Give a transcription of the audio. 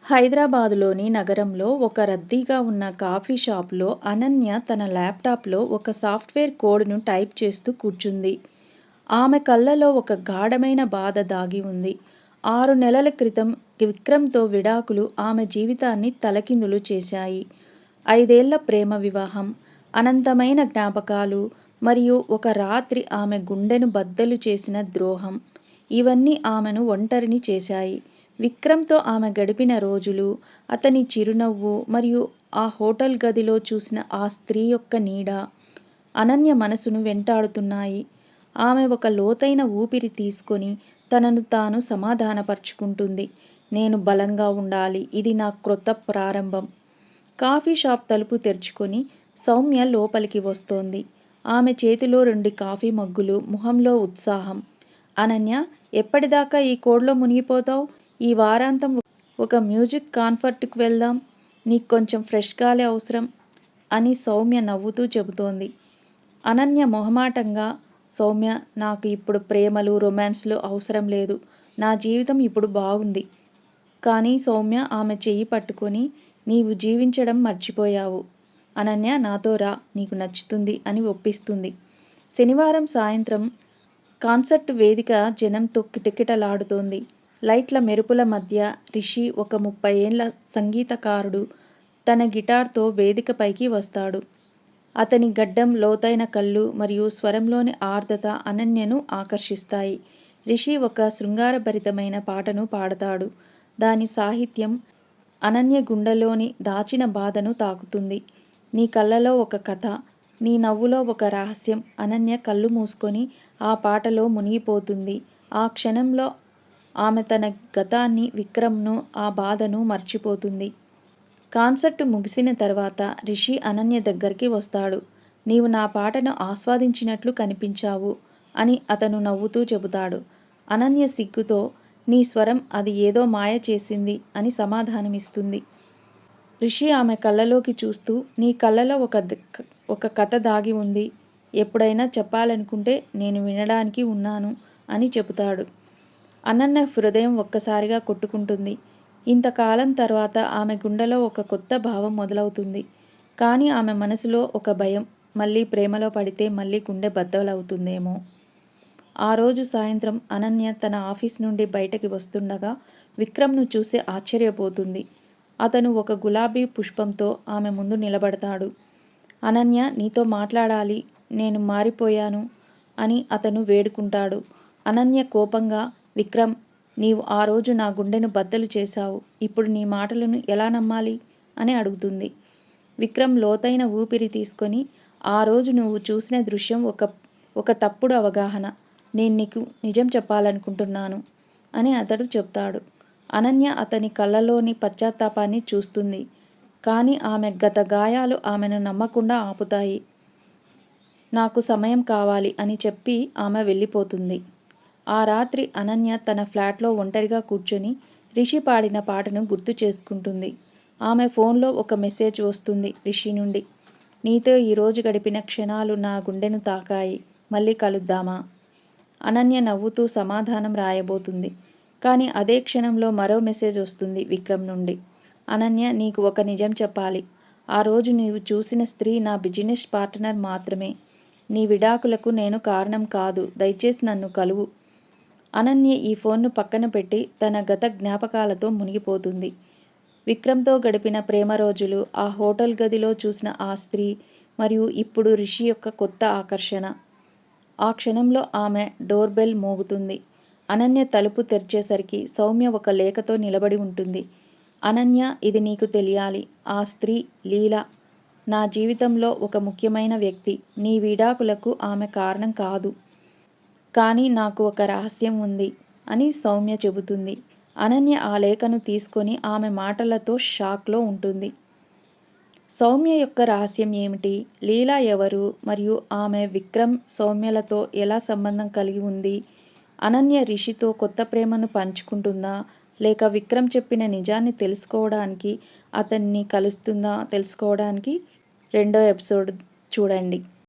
హైదరాబాదులోని నగరంలో ఒక రద్దీగా ఉన్న కాఫీ షాపులో అనన్య తన ల్యాప్టాప్లో ఒక సాఫ్ట్వేర్ కోడ్ను టైప్ చేస్తూ కూర్చుంది. ఆమె కళ్ళలో ఒక గాఢమైన బాధ దాగి ఉంది. 6 నెలల క్రితం విక్రమ్తో విడాకులు ఆమె జీవితాన్ని తలకిందులు చేశాయి. 5 ఏళ్ల ప్రేమ వివాహం, అనంతమైన జ్ఞాపకాలు మరియు ఒక రాత్రి ఆమె గుండెను బద్దలు చేసిన ద్రోహం ఇవన్నీ ఆమెను ఒంటరిని చేశాయి. విక్రమ్తో ఆమె గడిపిన రోజులు, అతని చిరునవ్వు మరియు ఆ హోటల్ గదిలో చూసిన ఆ స్త్రీ యొక్క నీడ అనన్య మనసును వెంటాడుతున్నాయి. ఆమె ఒక లోతైన ఊపిరి తీసుకొని తనను తాను సమాధానపరుచుకుంటుంది. నేను బలంగా ఉండాలి, ఇది నా క్రొత్త ప్రారంభం. కాఫీ షాప్ తలుపు తెరుచుకొని సౌమ్య లోపలికి వస్తోంది. ఆమె చేతిలో 2 కాఫీ మగ్గులు, ముఖంలో ఉత్సాహం. అనన్య, ఎప్పటిదాకా ఈ కోడ్లో మునిగిపోతావు? ఈ వారాంతం ఒక మ్యూజిక్ కాన్సర్ట్కి వెళ్దాం. నీకు కొంచెం ఫ్రెష్ గాలి అవసరం అని సౌమ్య నవ్వుతూ చెబుతోంది. అనన్య మొహమాటంగా, సౌమ్య, నాకు ఇప్పుడు ప్రేమలు, రొమాన్స్లు అవసరం లేదు. నా జీవితం ఇప్పుడు బాగుంది. కానీ సౌమ్య ఆమె చెయ్యి పట్టుకొని, నీవు జీవించడం మర్చిపోయావు. అనన్య, నాతో రా, నీకు నచ్చుతుంది అని ఒప్పిస్తుంది. శనివారం సాయంత్రం కాన్సర్ట్ వేదిక జనంతో కిటకిటలాడుతోంది. లైట్ల మెరుపుల మధ్య రిషి, ఒక 30 ఏళ్ల సంగీతకారుడు, తన గిటార్తో వేదికపైకి వస్తాడు. అతని గడ్డం, లోతైన కళ్ళు మరియు స్వరంలోని ఆర్ద్రత అనన్యను ఆకర్షిస్తాయి. రిషి ఒక శృంగారభరితమైన పాటను పాడతాడు. దాని సాహిత్యం అనన్య గుండెలోని దాచిన బాధను తాకుతుంది. నీ కళ్ళలో ఒక కథ, నీ నవ్వులో ఒక రహస్యం. అనన్య కళ్ళు మూసుకొని ఆ పాటలో మునిగిపోతుంది. ఆ క్షణంలో ఆమె తన గతాన్ని, విక్రమ్ను, ఆ బాధను మర్చిపోతుంది. కాన్సర్ట్ ముగిసిన తర్వాత రిషి అనన్య దగ్గరికి వస్తాడు. నీవు నా పాటను ఆస్వాదించినట్లు కనిపించావు అని అతను నవ్వుతూ చెబుతాడు. అనన్య సిగ్గుతో, నీ స్వరం అది ఏదో మాయ చేసింది అని సమాధానమిస్తుంది. రిషి ఆమె కళ్ళలోకి చూస్తూ, నీ కళ్ళలో ఒక కథ దాగి ఉంది. ఎప్పుడైనా చెప్పాలనుకుంటే నేను వినడానికి ఉన్నాను అని చెబుతాడు. అనన్య హృదయం ఒక్కసారిగా కొట్టుకుంటుంది. ఇంతకాలం తర్వాత ఆమె గుండెలో ఒక కొత్త భావం మొదలవుతుంది. కానీ ఆమె మనసులో ఒక భయం, మళ్ళీ ప్రేమలో పడితే మళ్ళీ గుండె బద్దలవుతుందేమో. ఆ రోజు సాయంత్రం అనన్య తన ఆఫీస్ నుండి బయటకి వస్తుండగా విక్రమ్ను చూసి ఆశ్చర్యపోతుంది. అతను ఒక గులాబీ పుష్పంతో ఆమె ముందు నిలబడతాడు. అనన్య, నీతో మాట్లాడాలి, నేను మారిపోయాను అని అతను వేడుకుంటాడు. అనన్య కోపంగా, విక్రమ్, నీవు ఆ రోజు నా గుండెను బద్దలు చేశావు. ఇప్పుడు నీ మాటలను ఎలా నమ్మాలి అని అడుగుతుంది. విక్రమ్ లోతైన ఊపిరి తీసుకొని, ఆ రోజు నువ్వు చూసిన దృశ్యం ఒక తప్పుడు అవగాహన. నేను నీకు నిజం చెప్పాలనుకుంటున్నాను అని అతడు చెప్తాడు. అనన్య అతని కళ్ళలోని పశ్చాత్తాపాన్ని చూస్తుంది. కానీ ఆమె గత గాయాలు ఆమెను నమ్మకుండా ఆపుతాయి. నాకు సమయం కావాలి అని చెప్పి ఆమె వెళ్ళిపోతుంది. ఆ రాత్రి అనన్య తన ఫ్లాట్లో ఒంటరిగా కూర్చొని రిషి పాడిన పాటను గుర్తు చేసుకుంటుంది. ఆమె ఫోన్లో ఒక మెసేజ్ వస్తుంది రిషి నుండి. నీతో ఈరోజు గడిపిన క్షణాలు నా గుండెను తాకాయి. మళ్ళీ కలుద్దామా? అనన్య నవ్వుతూ సమాధానం రాయబోతుంది. కానీ అదే క్షణంలో మరో మెసేజ్ వస్తుంది విక్రమ్ నుండి. అనన్య, నీకు ఒక నిజం చెప్పాలి. ఆ రోజు నీవు చూసిన స్త్రీ నా బిజినెస్ పార్ట్నర్ మాత్రమే. నీ విడాకులకు నేను కారణం కాదు. దయచేసి నన్ను కలువు. అనన్య ఈ ఫోన్ను పక్కన పెట్టి తన గత జ్ఞాపకాలతో మునిగిపోతుంది. విక్రమ్తో గడిపిన ప్రేమ రోజులు, ఆ హోటల్ గదిలో చూసిన ఆ స్త్రీ మరియు ఇప్పుడు రిషి యొక్క కొత్త ఆకర్షణ. ఆ క్షణంలో ఆమె డోర్ బెల్ మోగుతుంది. అనన్య తలుపు తెరిచేసరికి సౌమ్య ఒక లేఖతో నిలబడి ఉంటుంది. అనన్య, ఇది నీకు తెలియాలి. ఆ స్త్రీ లీలా నా జీవితంలో ఒక ముఖ్యమైన వ్యక్తి. నీ విడాకులకు ఆమె కారణం కాదు. కానీ నాకు ఒక రహస్యం ఉంది అని సౌమ్య చెబుతుంది. అనన్య ఆ లేఖను తీసుకొని ఆమె మాటలతో షాక్లో ఉంటుంది. సౌమ్య యొక్క రహస్యం ఏమిటి? లీలా ఎవరు? మరియు ఆమె విక్రమ్, సౌమ్యలతో ఎలా సంబంధం కలిగి ఉంది? అనన్య రిషితో కొత్త ప్రేమను పంచుకుంటుందా? లేక విక్రమ్ చెప్పిన నిజాన్ని తెలుసుకోవడానికి అతన్ని కలుస్తుందా? తెలుసుకోవడానికి 2వ ఎపిసోడ్ చూడండి.